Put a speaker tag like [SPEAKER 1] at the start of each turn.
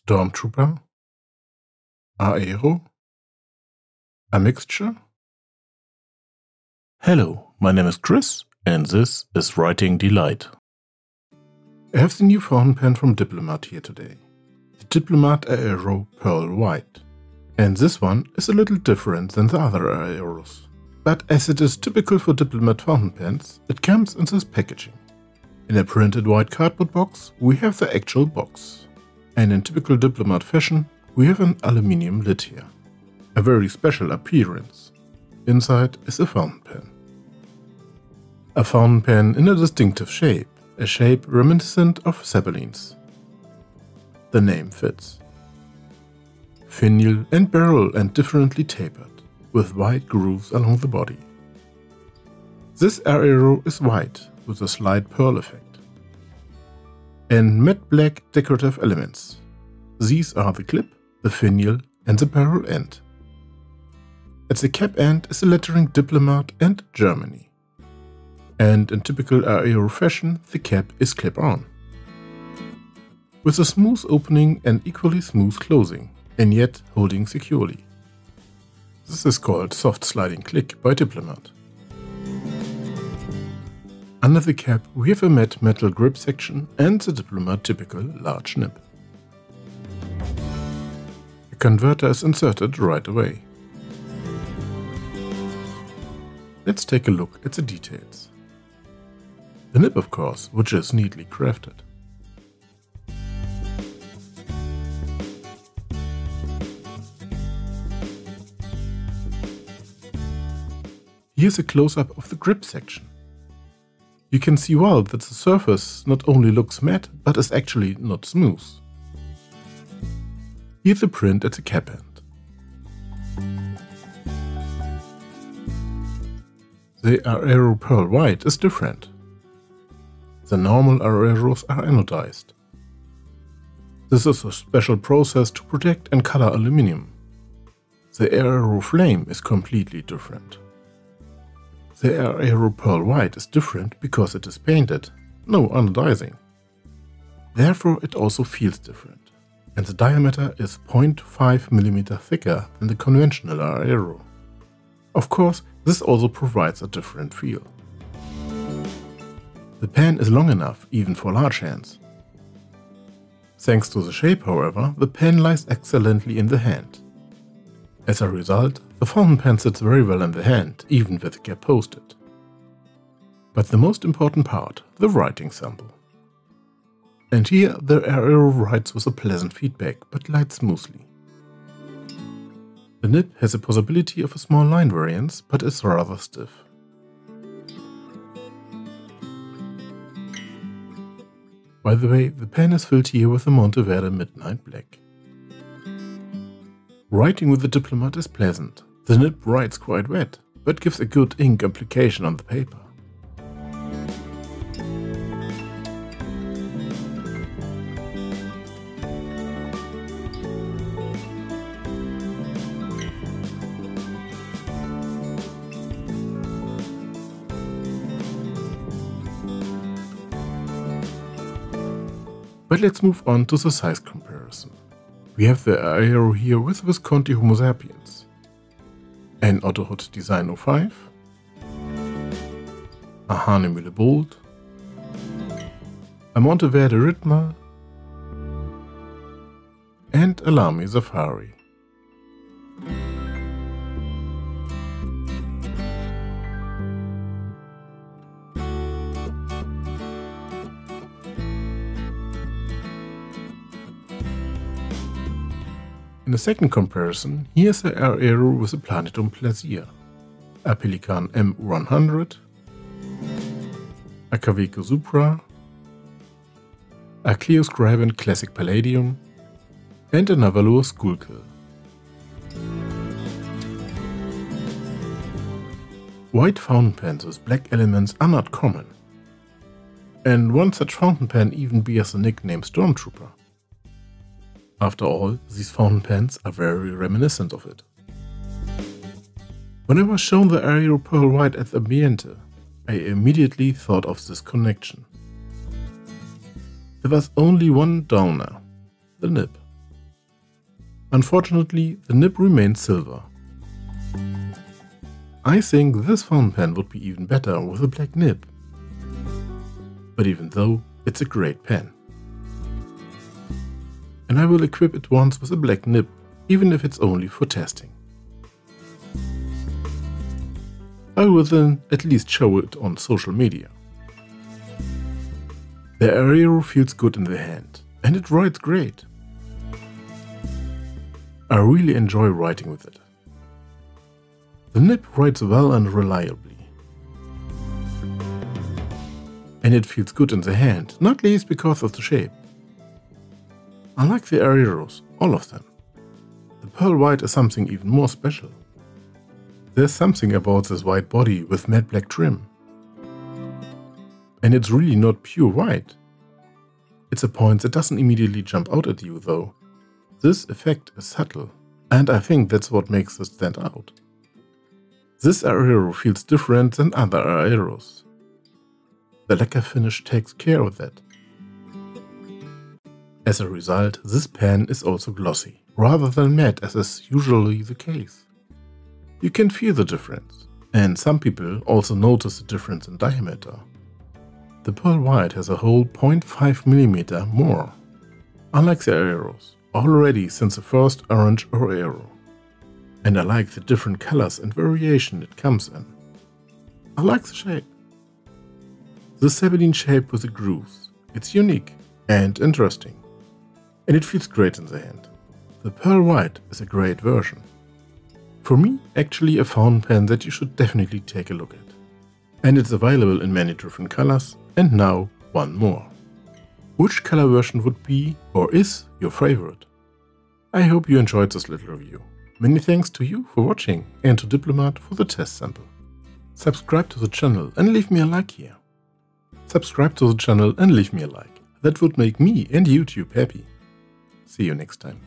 [SPEAKER 1] Stormtrooper? Aero? A mixture?
[SPEAKER 2] Hello, my name is Chris, and this is Writing Delight.
[SPEAKER 1] I have the new fountain pen from Diplomat here today. The Diplomat Aero Pearl White. And this one is a little different than the other Aeros. But as it is typical for Diplomat fountain pens, it comes in this packaging. In a printed white cardboard box, we have the actual box. And in typical Diplomat fashion, we have an aluminium lid here. A very special appearance. Inside is a fountain pen. A fountain pen in a distinctive shape, a shape reminiscent of zeppelins. The name fits. Finial and barrel and differently tapered, with wide grooves along the body. This Aero is white with a slight pearl effect. And matte black decorative elements. These are the clip, the finial and the barrel end. At the cap end is the lettering Diplomat and Germany. And in typical Aero fashion, the cap is clip-on. With a smooth opening and equally smooth closing, and yet holding securely. This is called soft sliding click by Diplomat. Under the cap we have a matte metal grip section and the Diplomat typical large nib. A converter is inserted right away. Let's take a look at the details. The nib, of course, which is neatly crafted. Here's a close-up of the grip section. You can see well that the surface not only looks matte, but is actually not smooth. Here's the print at the cap end. The Aero Pearl White is different. The normal Aeros are anodized. This is a special process to protect and color aluminum. The Aero Flame is completely different. The Aero Pearl White is different because it is painted, no anodizing. Therefore it also feels different, and the diameter is 0.5 mm thicker than the conventional Aero. Of course, this also provides a different feel. The pen is long enough even for large hands. Thanks to the shape, however, the pen lies excellently in the hand. As a result, the fountain pen sits very well in the hand, even with the cap posted. But the most important part, the writing sample. And here the Aero writes with a pleasant feedback, but glides smoothly. The nib has a possibility of a small line variance, but is rather stiff. By the way, the pen is filled here with a Monteverde Midnight Black. Writing with the Diplomat is pleasant. The nib writes quite wet, but gives a good ink application on the paper. But let's move on to the size comparison. We have the Aero here with Visconti Homo sapiens, an Autohot Design 05, a Hahnemühle Bold, a Monteverde Ritma, and a Lamy Safari. In the second comparison, here's the Aero with a Planetum Plaisir, a Pelican M100, a Kaweco Supra, a Clio Scriben Classic Palladium, and a Navalur Schuylkill. White fountain pens with black elements are not common, and one such fountain pen even bears the nickname Stormtrooper. After all, these fountain pens are very reminiscent of it. When I was shown the Aero Pearl White at the Ambiente, I immediately thought of this connection. There was only one downer, the nib. Unfortunately, the nib remains silver. I think this fountain pen would be even better with a black nib. But even though, it's a great pen. And I will equip it once with a black nib, even if it's only for testing. I will then at least show it on social media. The Aero feels good in the hand, and it writes great. I really enjoy writing with it. The nib writes well and reliably. And it feels good in the hand, not least because of the shape. I like the Aeros, all of them. The pearl white is something even more special. There's something about this white body with matte black trim. And it's really not pure white. It's a point that doesn't immediately jump out at you though. This effect is subtle, and I think that's what makes it stand out. This Aero feels different than other Aeros. The lacquer finish takes care of that. As a result, this pen is also glossy, rather than matte as is usually the case. You can feel the difference, and some people also notice the difference in diameter. The pearl white has a whole 0.5 mm more, unlike the Aeros, already since the first orange Aero. And I like the different colors and variation it comes in. I like the shape. The Sabine shape with the grooves, it's unique and interesting. And it feels great in the hand. The pearl white is a great version. For me, actually a fountain pen that you should definitely take a look at. And it's available in many different colors, and now one more. Which color version would be or is your favorite? I hope you enjoyed this little review. Many thanks to you for watching and to Diplomat for the test sample. Subscribe to the channel and leave me a like here. Subscribe to the channel and leave me a like. That would make me and YouTube happy. See you next time.